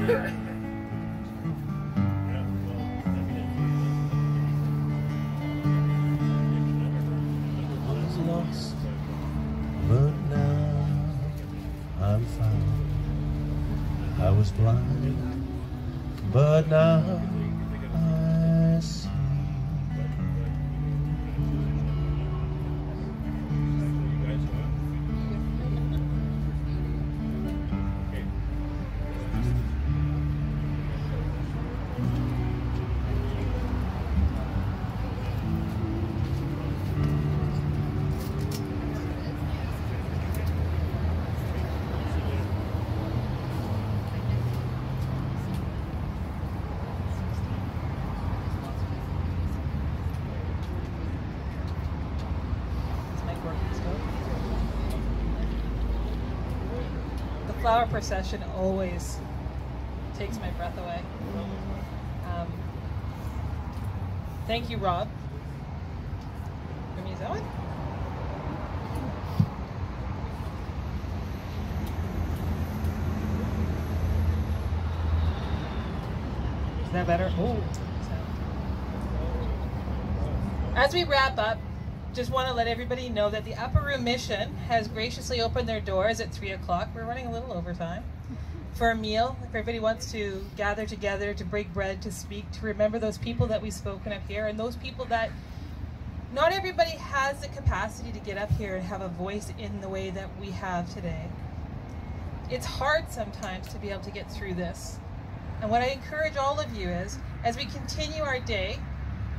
was lost, but now I'm found. I was blind, but now I see. The flower procession always takes my breath away. Thank you, Rob. Let me use that one. Is that better? Oh. As we wrap up, just want to let everybody know that the Upper Room Mission has graciously opened their doors at 3 o'clock. We're running a little overtime for a meal. If everybody wants to gather together, to break bread, to speak, to remember those people that we've spoken of here, and those people that not everybody has the capacity to get up here and have a voice in the way that we have today. It's hard sometimes to be able to get through this. And what I encourage all of you is, as we continue our day,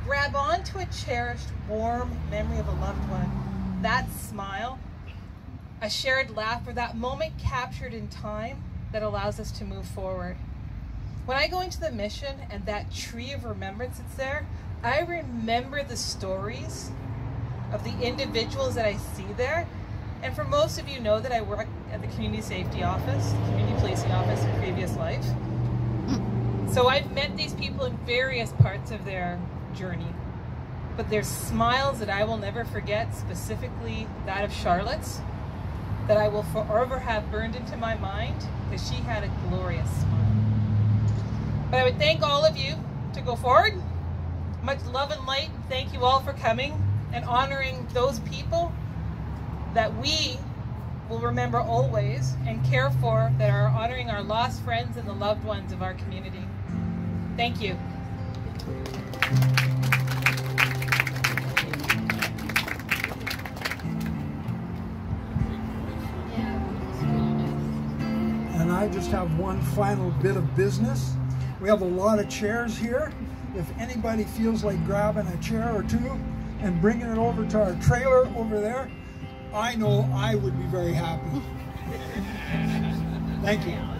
grab onto a cherished, warm memory of a loved one. That smile, a shared laugh, or that moment captured in time that allows us to move forward. When I go into the mission and that tree of remembrance that's there, I remember the stories of the individuals that I see there. And for most of you know that I work at the Community Safety Office, Community Policing Office in previous life. So I've met these people in various parts of their journey, but there's smiles that I will never forget, specifically that of Charlotte's, that I will forever have burned into my mind, because she had a glorious smile. But I would thank all of you to go forward. Much love and light. Thank you all for coming and honoring those people that we will remember always and care for, that are honoring our lost friends and the loved ones of our community. Thank you. And I just have one final bit of business. We have a lot of chairs here. If anybody feels like grabbing a chair or two and bringing it over to our trailer over there, I know I would be very happy. Thank you.